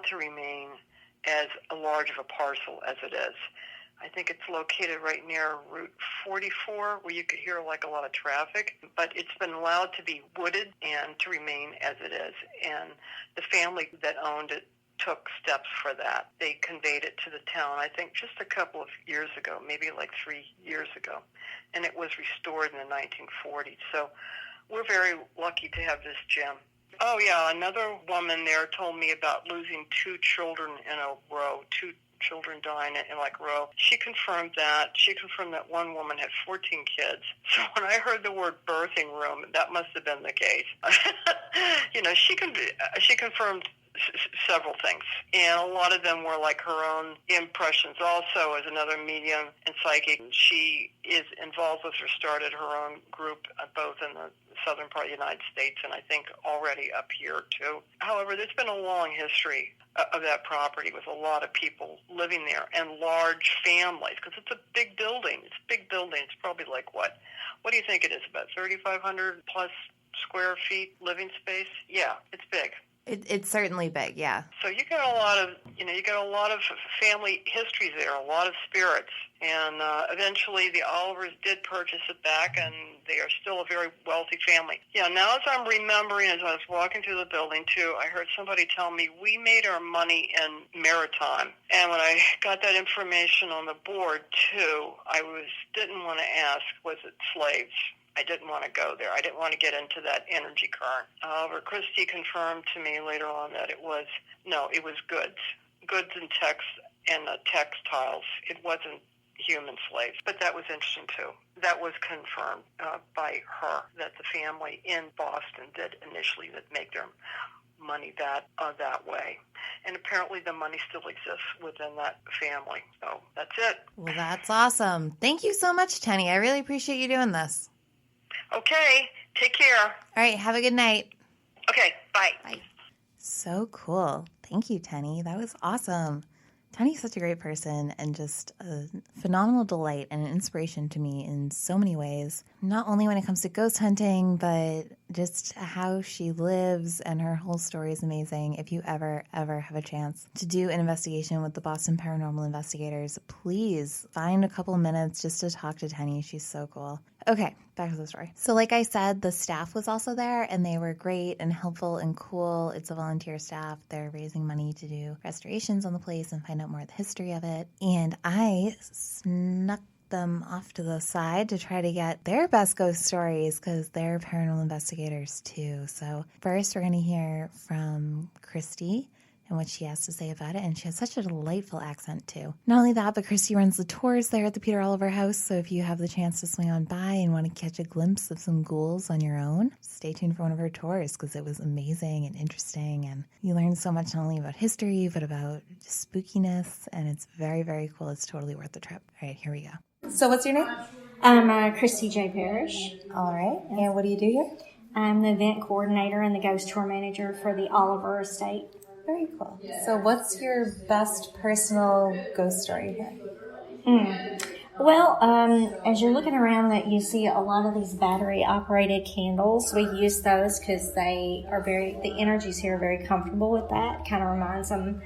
allowed to remain as large of a parcel as it is. I think it's located right near Route 44, where you could hear like a lot of traffic, but it's been allowed to be wooded and to remain as it is. And the family that owned it took steps for that. They conveyed it to the town, I think just a couple of years ago, maybe like 3 years ago, and it was restored in the 1940s. So we're very lucky to have this gem. Oh yeah, another woman there told me about losing 2 children in a row, 2 children dying in like a row. She confirmed that. She confirmed that one woman had 14 kids. So when I heard the word birthing room, that must have been the case. She confirmed several things, and a lot of them were like her own impressions. Also, as another medium and psychic, she is involved with or started her own group both in the southern part of the United States and I think already up here too. However, there's been a long history of that property with a lot of people living there and large families, because it's a big building. It's a big building. It's probably like what do you think it is, about 3,500 plus square feet living space? Yeah, it's big. It's certainly big, yeah. So you got a lot of family history there, a lot of spirits, and eventually the Olivers did purchase it back, and they are still a very wealthy family. Yeah, now as I'm remembering, as I was walking through the building too, I heard somebody tell me we made our money in maritime, and when I got that information on the board too, I didn't want to ask, was it slaves? I didn't want to go there. I didn't want to get into that energy current. However, Christy confirmed to me later on that it was goods and textiles. It wasn't human slaves. But that was interesting too. That was confirmed by her, that the family in Boston did initially make their money that way. And apparently the money still exists within that family. So that's it. Well, that's awesome. Thank you so much, Tenny. I really appreciate you doing this. Okay, take care. All right, have a good night. Okay, bye. Bye. So cool. Thank you, Tenny. That was awesome. Tenny's such a great person and just a phenomenal delight and an inspiration to me in so many ways. Not only when it comes to ghost hunting, but just how she lives, and her whole story is amazing. If you ever have a chance to do an investigation with the Boston Paranormal Investigators, please find a couple of minutes just to talk to Tenny. She's so cool. Okay, back to the story. So like I said, the staff was also there, and they were great and helpful and cool. It's a volunteer staff. They're raising money to do restorations on the place and find out more of the history of it. And I snuck them off to the side to try to get their best ghost stories, because they're paranormal investigators too. So first we're going to hear from Christy and what she has to say about it. And she has such a delightful accent too. Not only that, but Christy runs the tours there at the Peter Oliver House. So if you have the chance to swing on by and want to catch a glimpse of some ghouls on your own, stay tuned for one of her tours, because it was amazing and interesting. And you learn so much, not only about history, but about spookiness. And it's very, very cool. It's totally worth the trip. All right, here we go. So what's your name? I'm Christy J. Parrish. All right. And what do you do here? I'm the event coordinator and the ghost tour manager for the Oliver estate. Very cool. So what's your best personal ghost story here? Well, as you're looking around, that you see a lot of these battery-operated candles. We use those because the energies here are very comfortable with that. Kind of reminds them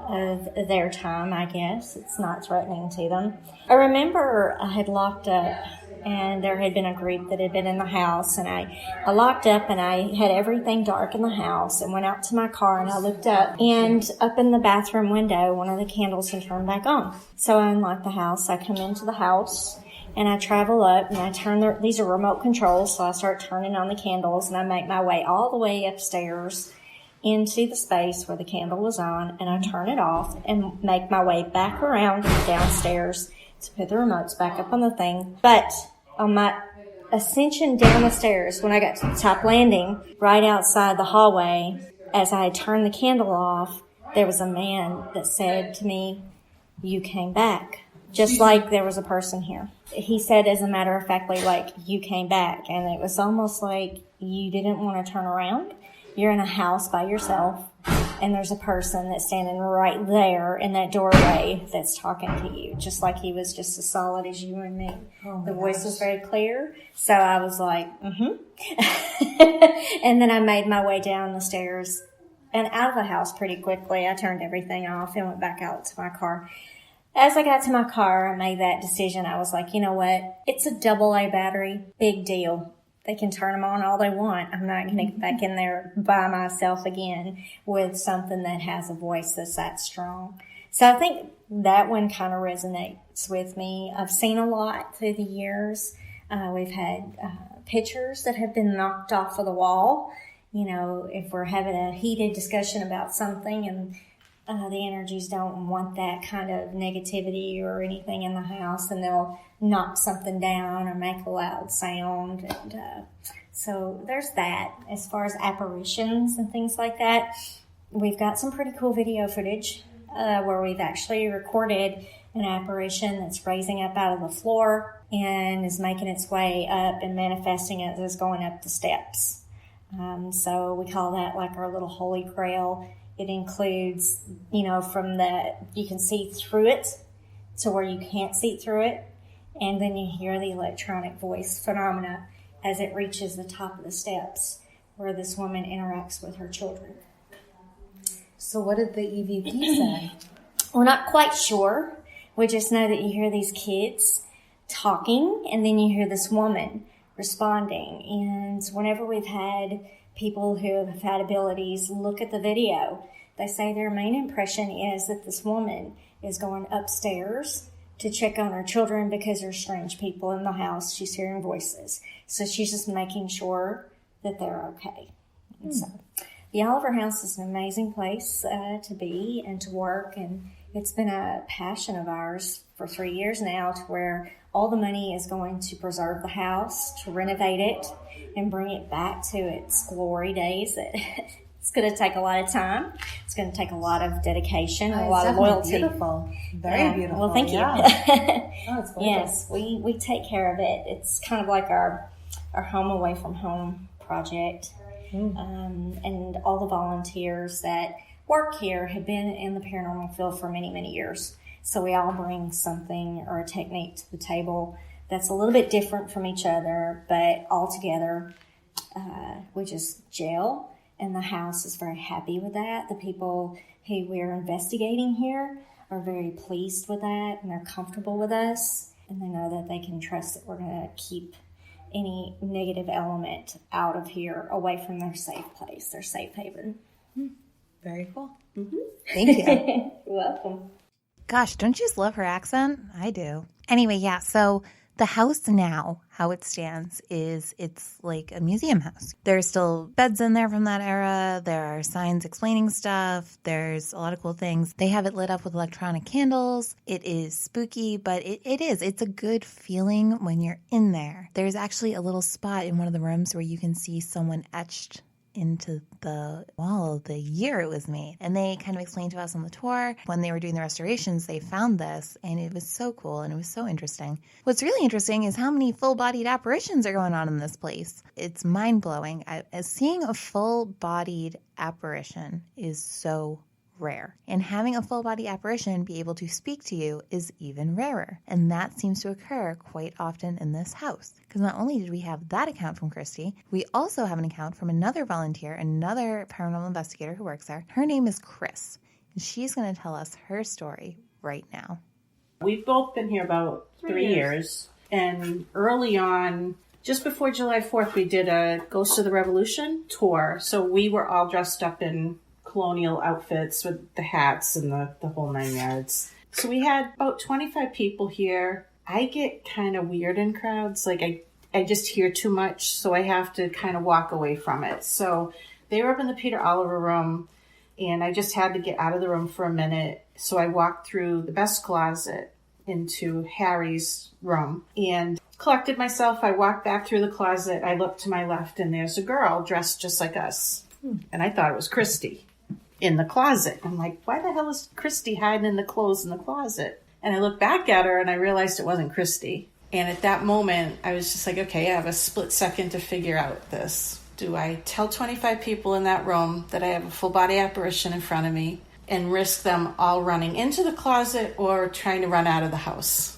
of their time, I guess. It's not threatening to them. I remember I had locked up, and there had been a group that had been in the house, and I locked up, and I had everything dark in the house, and went out to my car, and I looked up, and up in the bathroom window, one of the candles had turned back on. So I unlocked the house. I come into the house, and I travel up, and I turn these are remote controls, so I start turning on the candles, and I make my way all the way upstairs into the space where the candle was on, and I turn it off and make my way back around downstairs to put the remotes back up on the thing. But on my ascension down the stairs, when I got to the top landing, right outside the hallway, as I had turned the candle off, there was a man that said to me, "You came back." Just like there was a person here. He said, as a matter of fact, like, "You came back." And it was almost like you didn't want to turn around. You're in a house by yourself, and there's a person that's standing right there in that doorway that's talking to you, just like he was just as solid as you and me. The voice was very clear, so I was like, And then I made my way down the stairs and out of the house pretty quickly. I turned everything off and went back out to my car. As I got to my car, I made that decision. I was like, you know what? It's a AA battery. Big deal. They can turn them on all they want. I'm not going to get back in there by myself again with something that has a voice that's that strong. So I think that one kind of resonates with me. I've seen a lot through the years. We've had pictures that have been knocked off of the wall. You know, if we're having a heated discussion about something and the energies don't want that kind of negativity or anything in the house, and they'll knock something down or make a loud sound. And so there's that. As far as apparitions and things like that, we've got some pretty cool video footage where we've actually recorded an apparition that's raising up out of the floor and is making its way up and manifesting as it's going up the steps. So we call that like our little holy grail. It includes, you know, from you can see through it to where you can't see through it. And then you hear the electronic voice phenomena as it reaches the top of the steps where this woman interacts with her children. So what did the EVP say? We're not quite sure. We just know that you hear these kids talking, and then you hear this woman responding. And whenever we've had people who have had abilities look at the video, they say their main impression is that this woman is going upstairs to check on her children because there's strange people in the house. She's hearing voices. So she's just making sure that they're okay. So the Oliver House is an amazing place to be and to work, and it's been a passion of ours for 3 years now, to where all the money is going to preserve the house, to renovate it, and bring it back to its glory days. It's going to take a lot of time. It's going to take a lot of dedication, a lot of loyalty. Beautiful. Very beautiful. Well, thank you. Oh, it's gorgeous. Yes, we take care of it. It's kind of like our home away from home project. And all the volunteers that work here have been in the paranormal field for many, many years. So we all bring something or a technique to the table that's a little bit different from each other, but all together we just gel, and the house is very happy with that. The people who we're investigating here are very pleased with that, and they're comfortable with us, and they know that they can trust that we're going to keep any negative element out of here, away from their safe place, their safe haven. Very cool. Mm-hmm. Thank you. You're welcome. Gosh, don't you just love her accent? I do. Anyway, yeah, so the house now, how it stands, it's like a museum house. There's still beds in there from that era. There are signs explaining stuff. There's a lot of cool things. They have it lit up with electronic candles. It is spooky, but it's a good feeling when you're in there. There's actually a little spot in one of the rooms where you can see someone etched into the wall the year it was made. And they kind of explained to us on the tour, when they were doing the restorations, they found this, and it was so cool and it was so interesting. What's really interesting is how many full-bodied apparitions are going on in this place. It's mind-blowing. Seeing a full-bodied apparition is so rare. And having a full-body apparition be able to speak to you is even rarer. And that seems to occur quite often in this house. Because not only did we have that account from Christy, we also have an account from another volunteer, another paranormal investigator who works there. Her name is Chris. And she's going to tell us her story right now. We've both been here about 3 years. And early on, just before July 4th, we did a Ghost of the Revolution tour. So we were all dressed up in colonial outfits with the hats and the whole 9 yards. So we had about 25 people here. I get kind of weird in crowds. Like I just hear too much, so I have to kind of walk away from it. So they were up in the Peter Oliver room, and I just had to get out of the room for a minute. So I walked through the best closet into Harry's room and collected myself. I walked back through the closet. I looked to my left, and there's a girl dressed just like us. And I thought it was Christy in the closet. I'm like, why the hell is Christy hiding in the clothes in the closet? And I looked back at her, and I realized it wasn't Christy. And at that moment, I was just like, okay, I have a split second to figure out this. Do I tell 25 people in that room that I have a full-body apparition in front of me and risk them all running into the closet or trying to run out of the house?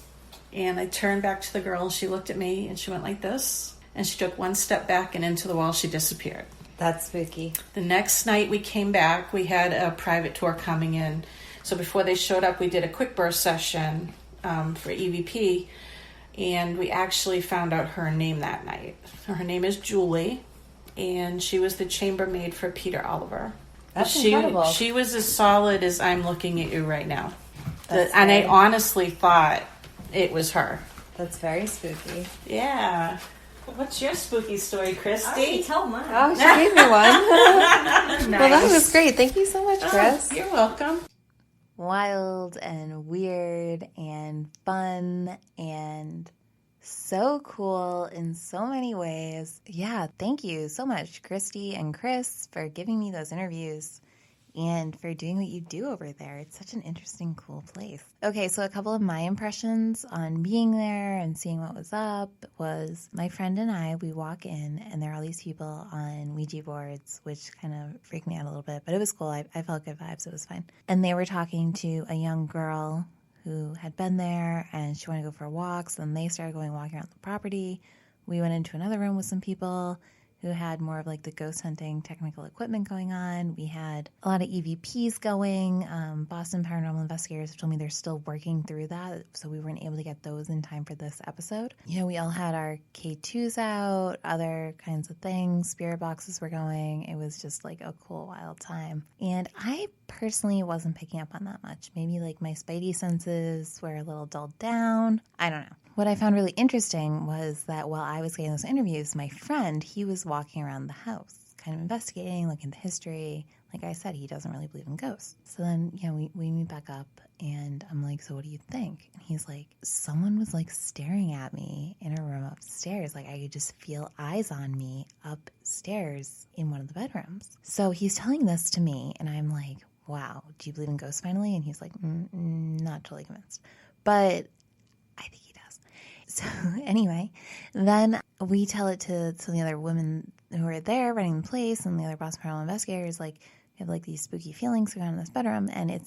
And I turned back to the girl, and she looked at me, and she went like this. And she took one step back, and into the wall she disappeared. That's spooky. The next night we came back, we had a private tour coming in. So before they showed up, we did a quick burst session for EVP, and we actually found out her name that night. Her name is Julie, and she was the chambermaid for Peter Oliver. That's incredible. She was as solid as I'm looking at you right now. And I honestly thought it was her. That's very spooky. Yeah. What's your spooky story, Christy? I already told mine. Oh, she gave me one. Nice. Well, that was great. Thank you so much, Chris. Oh, you're welcome. Wild and weird and fun and so cool in so many ways. Yeah, thank you so much, Christy and Chris, for giving me those interviews and for doing what you do over there. It's such an interesting, cool place. Okay, so a couple of my impressions on being there and seeing what was up was my friend and I, we walk in and there are all these people on Ouija boards, which kind of freaked me out a little bit, but it was cool. I felt good vibes. It was fine. And they were talking to a young girl who had been there and she wanted to go for a walk. So then they started walking around the property. We went into another room with some people who had more of like the ghost hunting technical equipment going on. We had a lot of EVPs going. Boston Paranormal Investigators have told me they're still working through that, so we weren't able to get those in time for this episode. You know, we all had our K2s out, other kinds of things. Spirit boxes were going. It was just like a cool, wild time. And I personally wasn't picking up on that much. Maybe like my spidey senses were a little dulled down. I don't know. What I found really interesting was that while I was getting those interviews, my friend, he was walking around the house, kind of investigating, looking at the history. Like I said, he doesn't really believe in ghosts. So then, you know, we meet back up and I'm like, so what do you think? And he's like, someone was like staring at me in a room upstairs. Like I could just feel eyes on me upstairs in one of the bedrooms. So he's telling this to me and I'm like, wow, do you believe in ghosts finally? And he's like, not totally convinced. But I think he does. So anyway, then we tell it to some of the other women who are there running the place and the other Boston Paranormal Investigators, like, we have like these spooky feelings going on in this bedroom. And it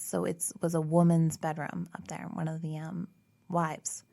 was a woman's bedroom up there, one of the wives.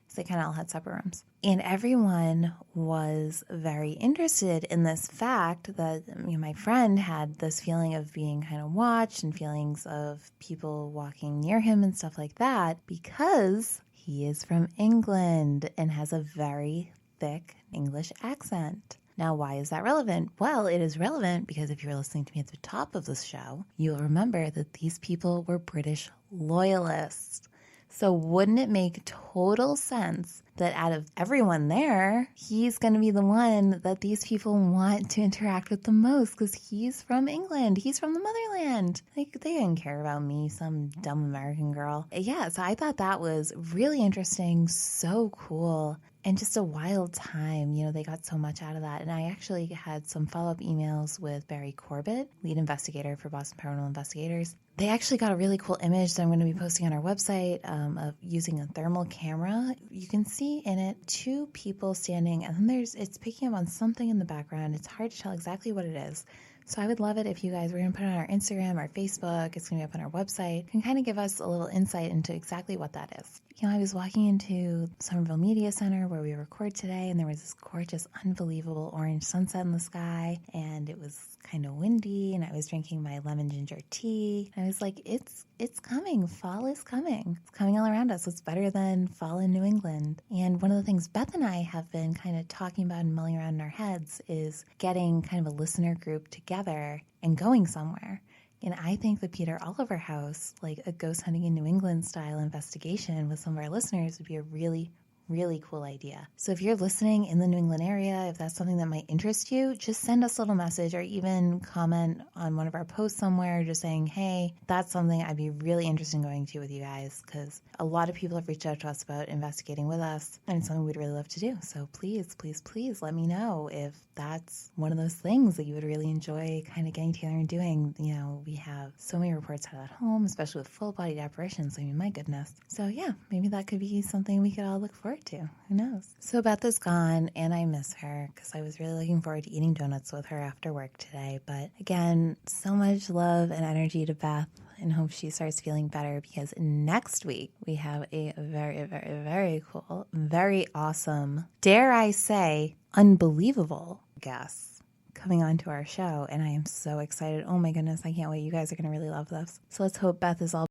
So they kind of all had separate rooms. And everyone was very interested in this fact that, you know, my friend had this feeling of being kind of watched and feelings of people walking near him and stuff like that because he is from England and has a very thick English accent. Now, why is that relevant? Well, it is relevant because if you were listening to me at the top of this show, you'll remember that these people were British loyalists. So wouldn't it make total sense that out of everyone there, he's going to be the one that these people want to interact with the most because he's from England. He's from the motherland. Like, they didn't care about me, some dumb American girl. Yeah, so I thought that was really interesting, so cool, and just a wild time. You know, they got so much out of that. And I actually had some follow-up emails with Barry Corbett, lead investigator for Boston Paranormal Investigators. They actually got a really cool image that I'm going to be posting on our website of using a thermal camera. You can see in it two people standing, and then it's picking up on something in the background. It's hard to tell exactly what it is. So I would love it if you guys were going to put it on our Instagram, our Facebook. It's going to be up on our website. You can kind of give us a little insight into exactly what that is. You know, I was walking into Somerville Media Center where we record today, and there was this gorgeous, unbelievable orange sunset in the sky, and it was kind of windy, and I was drinking my lemon ginger tea. And I was like, it's coming. Fall is coming. It's coming all around us. It's better than fall in New England. And one of the things Beth and I have been kind of talking about and mulling around in our heads is getting kind of a listener group together and going somewhere. And I think the Peter Oliver House, like a ghost hunting in New England style investigation with some of our listeners would be a really, really cool idea. So if you're listening in the New England area, if that's something that might interest you, just send us a little message or even comment on one of our posts somewhere just saying, hey, that's something I'd be really interested in going to with you guys, because a lot of people have reached out to us about investigating with us, and it's something we'd really love to do. So please, please, please let me know if that's one of those things that you would really enjoy kind of getting together and doing. You know, we have so many reports out at home, especially with full-bodied apparitions. I mean, my goodness. So yeah, maybe that could be something we could all look forward to. Who knows? So Beth is gone, and I miss her because I was really looking forward to eating donuts with her after work today. But again, so much love and energy to Beth, and hope she starts feeling better, because next week we have a very, very, very cool, very awesome, dare I say, unbelievable guest coming on to our show, and I am so excited. Oh my goodness, I can't wait. You guys are going to really love this. So let's hope Beth is all